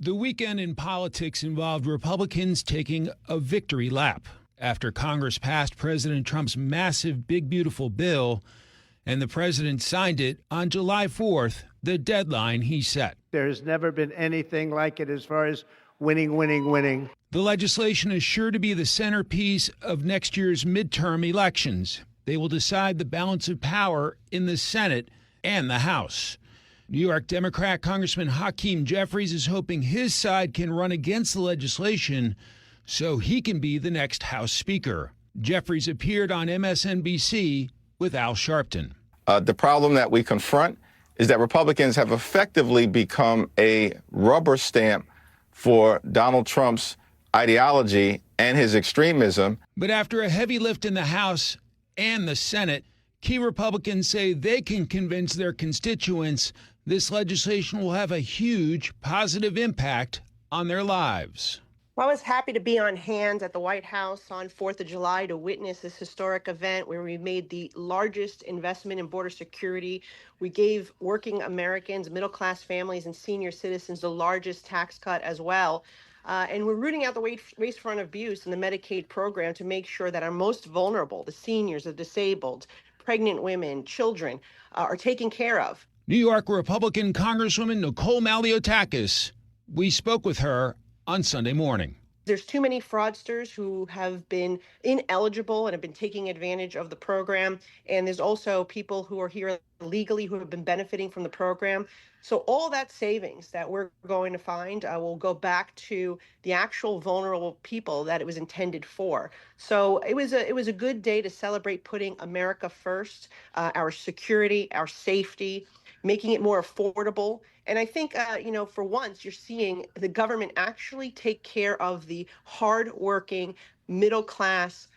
The weekend in politics involved Republicans taking a victory lap after Congress passed President Trump's massive Big Beautiful Bill, and the president signed it on July 4th, the deadline he set. There's never been anything like it as far as winning. The legislation is sure to be the centerpiece of next year's midterm elections. They will decide the balance of power in the Senate and the House. New York Democrat Congressman Hakeem Jeffries is hoping his side can run against the legislation so he can be the next House Speaker. Jeffries appeared on MSNBC with Al Sharpton. The problem that we confront is that Republicans have effectively become a rubber stamp for Donald Trump's ideology and his extremism. But after a heavy lift in the House and the Senate, key Republicans say they can convince their constituents this legislation will have a huge positive impact on their lives. Well, I was happy to be on hand at the White House on 4th of July to witness this historic event where we made the largest investment in border security. We gave working Americans, middle-class families, and senior citizens the largest tax cut as well. And we're rooting out the waste-front abuse in the Medicaid program to make sure that our most vulnerable, the seniors, the disabled, pregnant women, children, are taken care of. New York Republican Congresswoman Nicole Malliotakis. We spoke with her on Sunday morning. There's too many fraudsters who have been ineligible and have been taking advantage of the program. And there's also people who are here legally who have been benefiting from the program. So all that savings that we're going to find will go back to the actual vulnerable people that it was intended for. So it was a good day to celebrate putting America first, our security, our safety, making it more affordable. And I think, for once, you're seeing the government actually take care of the hardworking middle-class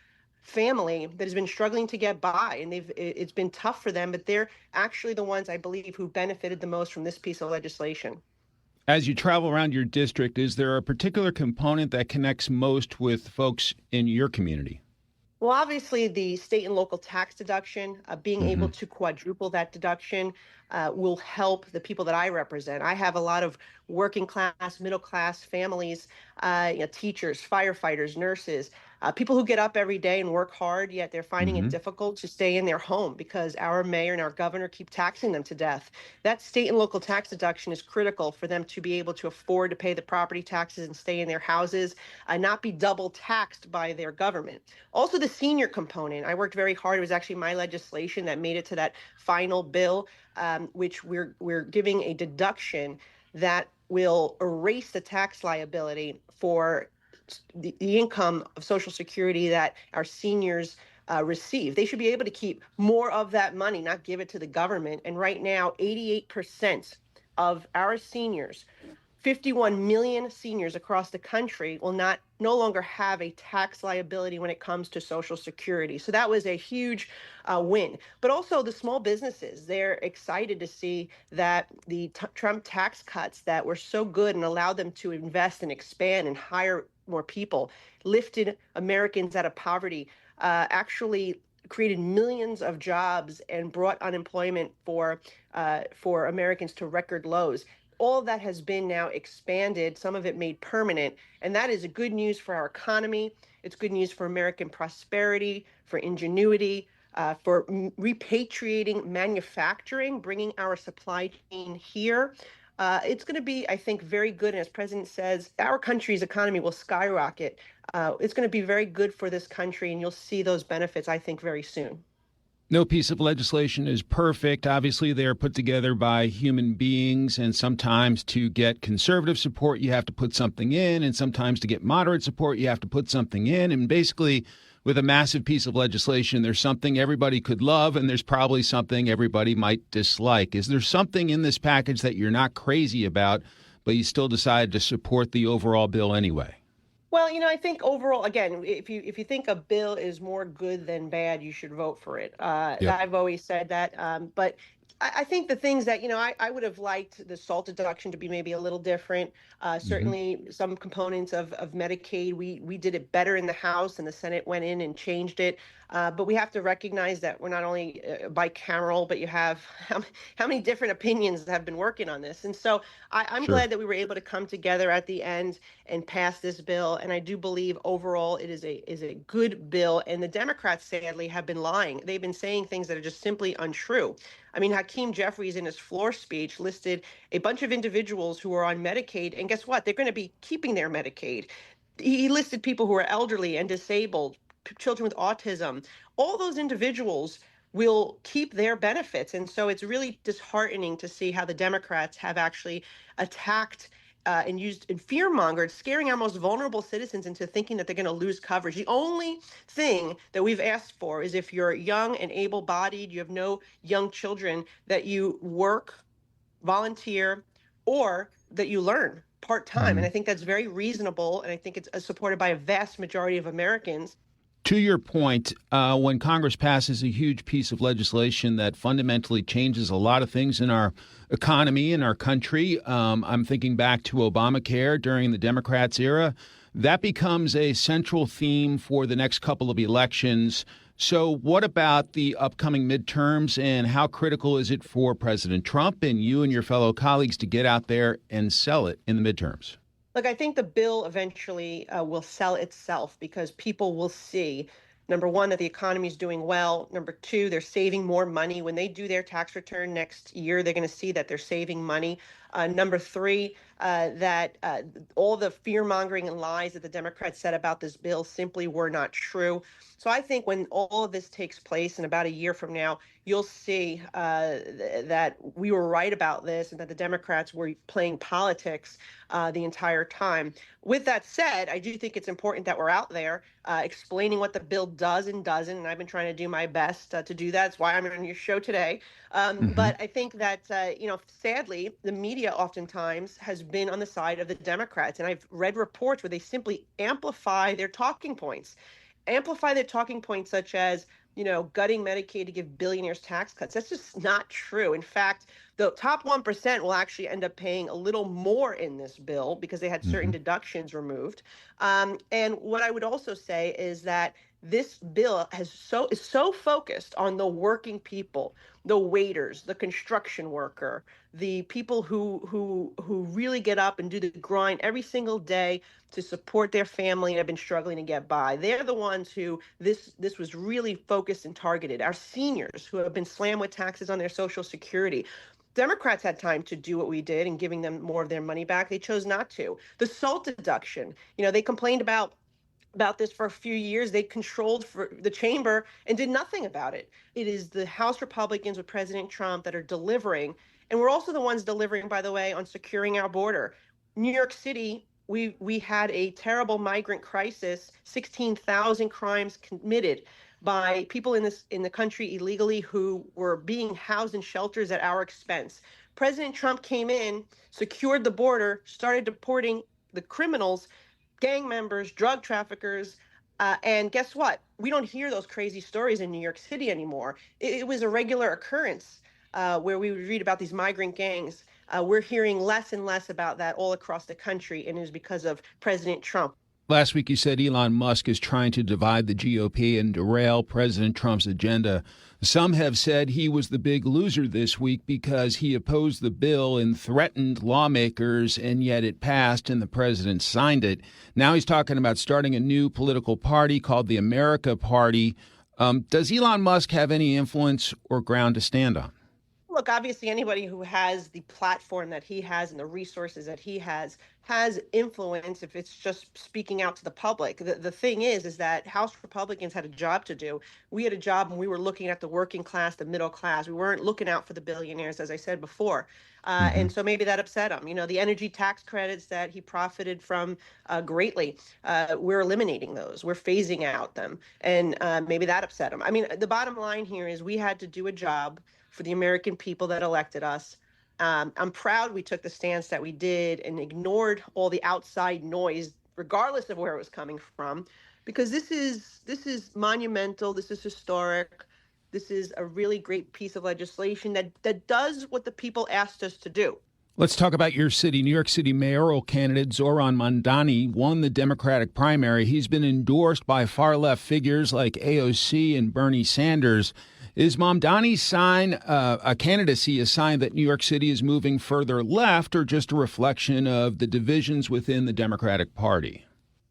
family that has been struggling to get by. And it's been tough for them, but they're actually the ones, I believe, who benefited the most from this piece of legislation. As you travel around your district, is there a particular component that connects most with folks in your community? Well, obviously, the state and local tax deduction, being able to quadruple that deduction will help the people that I represent. I have a lot of working class, middle class families, teachers, firefighters, nurses, people who get up every day and work hard, yet they're finding it difficult to stay in their home because our mayor and our governor keep taxing them to death. That state and local tax deduction is critical for them to be able to afford to pay the property taxes and stay in their houses and not be double taxed by their government. Also, the senior component. I worked very hard. It was actually my legislation that made it to that final bill, which we're giving a deduction that will erase the tax liability for the income of Social Security that our seniors receive. They should be able to keep more of that money, not give it to the government. And right now, 88% of our seniors, 51 million seniors across the country, will no longer have a tax liability when it comes to Social Security. So that was a huge win. But also the small businesses, they're excited to see that the Trump tax cuts that were so good and allowed them to invest and expand and hire more people, lifted Americans out of poverty, actually created millions of jobs and brought unemployment for Americans to record lows. All of that has been now expanded, some of it made permanent, and that is good news for our economy. It's good news for American prosperity, for ingenuity, for repatriating manufacturing, bringing our supply chain here. It's going to be, I think, very good. And as President says, our country's economy will skyrocket. It's going to be very good for this country, and you'll see those benefits, I think, very soon. No piece of legislation is perfect. Obviously, they are put together by human beings, and sometimes to get conservative support, you have to put something in, and sometimes to get moderate support, you have to put something in. And basically, with a massive piece of legislation, there's something everybody could love, and there's probably something everybody might dislike. Is there something in this package that you're not crazy about, but you still decided to support the overall bill anyway? Well, I think overall, again, if you think a bill is more good than bad, you should vote for it. I've always said that. But I think the things that, I would have liked the SALT deduction to be maybe a little different. Certainly some components of Medicaid, we did it better in the House, and the Senate went in and changed it. But we have to recognize that we're not only bicameral, but you have how many different opinions have been working on this. And so I'm Sure. glad that we were able to come together at the end and pass this bill. And I do believe overall it is a good bill. And the Democrats, sadly, have been lying. They've been saying things that are just simply untrue. I mean, Hakeem Jeffries in his floor speech listed a bunch of individuals who are on Medicaid. And guess what? They're going to be keeping their Medicaid. He listed people who are elderly and disabled, children with autism. All those individuals will keep their benefits. And so it's really disheartening to see how the Democrats have actually attacked and used and fear mongered, scaring our most vulnerable citizens into thinking that they're going to lose coverage. The only thing that we've asked for is if you're young and able bodied, you have no young children, that you work, volunteer, or that you learn part time. And I think that's very reasonable. And I think it's supported by a vast majority of Americans. To your point, when Congress passes a huge piece of legislation that fundamentally changes a lot of things in our economy, in our country, I'm thinking back to Obamacare during the Democrats' era, that becomes a central theme for the next couple of elections. So what about the upcoming midterms, and how critical is it for President Trump and you and your fellow colleagues to get out there and sell it in the midterms? Look, I think the bill eventually will sell itself because people will see, number one, that the economy is doing well. Number two, they're saving more money. When they do their tax return next year, they're going to see that they're saving money. Number three, that all the fear mongering and lies that the Democrats said about this bill simply were not true. So I think when all of this takes place in about a year from now, you'll see that we were right about this and that the Democrats were playing politics the entire time. With that said, I do think it's important that we're out there explaining what the bill does and doesn't. And I've been trying to do my best to do that. That's why I'm on your show today. But I think that, sadly, the media oftentimes has been on the side of the Democrats. And I've read reports where they simply amplify their talking points. Such as, gutting Medicaid to give billionaires tax cuts. That's just not true. In fact, the top 1% will actually end up paying a little more in this bill because they had certain deductions removed. And what I would also say is that this bill is so focused on the working people, the waiters, the construction worker, the people who really get up and do the grind every single day to support their family and have been struggling to get by. They're the ones who this was really focused and targeted. Our seniors who have been slammed with taxes on their Social Security. Democrats had time to do what we did and giving them more of their money back. They chose not to. The SALT deduction, they complained about this for a few years. They controlled for the chamber and did nothing about it. It is the House Republicans with President Trump that are delivering. And we're also the ones delivering, by the way, on securing our border. New York City, we had a terrible migrant crisis, 16,000 crimes committed by people in the country illegally who were being housed in shelters at our expense. President Trump came in, secured the border, started deporting the criminals, gang members, drug traffickers, and guess what? We don't hear those crazy stories in New York City anymore. It was a regular occurrence where we would read about these migrant gangs. We're hearing less and less about that all across the country, and it is because of President Trump. Last week, you said Elon Musk is trying to divide the GOP and derail President Trump's agenda. Some have said he was the big loser this week because he opposed the bill and threatened lawmakers, and yet it passed and the president signed it. Now he's talking about starting a new political party called the America Party. Does Elon Musk have any influence or ground to stand on? Look, obviously, anybody who has the platform that he has and the resources that he has influence if it's just speaking out to the public. The thing is that House Republicans had a job to do. We had a job when we were looking at the working class, the middle class. We weren't looking out for the billionaires, as I said before. And so maybe that upset him. The energy tax credits that he profited from greatly, we're eliminating those. We're phasing out them. And maybe that upset him. I mean, the bottom line here is we had to do a job for the American people that elected us. I'm proud we took the stance that we did and ignored all the outside noise, regardless of where it was coming from, because this is monumental. This is historic. This is a really great piece of legislation that does what the people asked us to do. Let's talk about your city. New York City mayoral candidate Zohran Mamdani won the Democratic primary. He's been endorsed by far-left figures like AOC and Bernie Sanders. Is Mamdani's candidacy a sign that New York City is moving further left, or just a reflection of the divisions within the Democratic Party?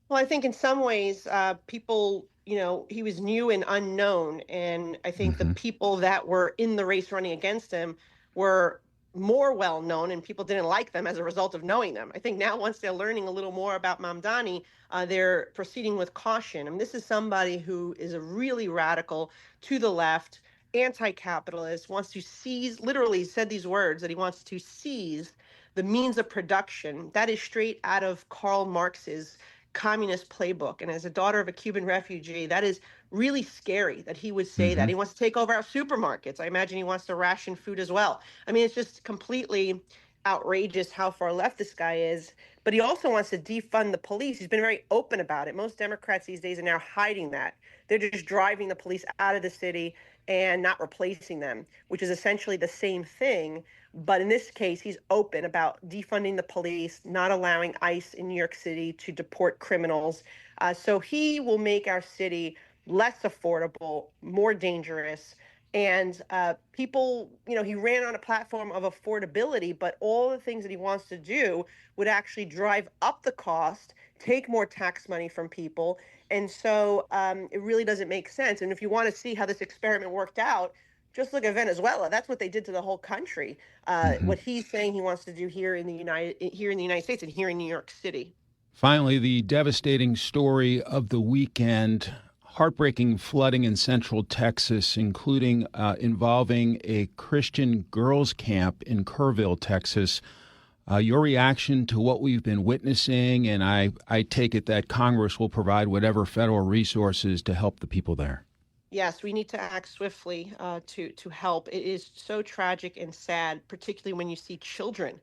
Well, I think in some ways, people, he was new and unknown. And I think the people that were in the race running against him were more well known, and people didn't like them as a result of knowing them. I think now, once they're learning a little more about Mamdani, they're proceeding with caution. I mean, this is somebody who is a really radical, to the left, anti-capitalist, wants to seize, literally said these words, that he wants to seize the means of production. That is straight out of Karl Marx's communist playbook. And as a daughter of a Cuban refugee, that is really scary that he would say that. He wants to take over our supermarkets. I imagine he wants to ration food as well. I mean, it's just completely outrageous how far left this guy is. But he also wants to defund the police. He's been very open about it. Most Democrats these days are now hiding that. They're just driving the police out of the city and not replacing them, which is essentially the same thing. But in this case, he's open about defunding the police, not allowing ICE in New York City to deport criminals. So he will make our city less affordable, more dangerous. And people, he ran on a platform of affordability, but all the things that he wants to do would actually drive up the cost, take more tax money from people. And so it really doesn't make sense. And if you want to see how this experiment worked out, just look at Venezuela. That's what they did to the whole country. What he's saying he wants to do here in the United States and here in New York City. Finally, the devastating story of the weekend. Heartbreaking flooding in central Texas, including involving a Christian girls' camp in Kerrville, Texas. Your reaction to what we've been witnessing, and I take it that Congress will provide whatever federal resources to help the people there. Yes, we need to act swiftly to help. It is so tragic and sad, particularly when you see children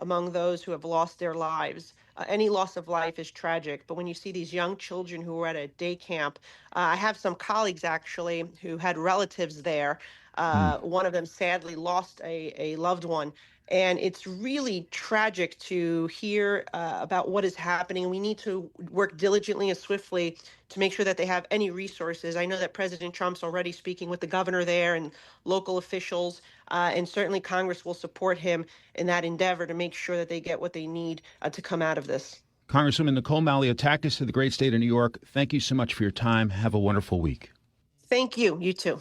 among those who have lost their lives. Any loss of life is tragic, but when you see these young children who were at a day camp, I have some colleagues actually who had relatives there. One of them sadly lost a loved one. And it's really tragic to hear about what is happening. We need to work diligently and swiftly to make sure that they have any resources. I know that President Trump's already speaking with the governor there and local officials, and certainly Congress will support him in that endeavor to make sure that they get what they need to come out of this. Congresswoman Nicole Malliotakis of the great state of New York, thank you so much for your time. Have a wonderful week. Thank you. You too.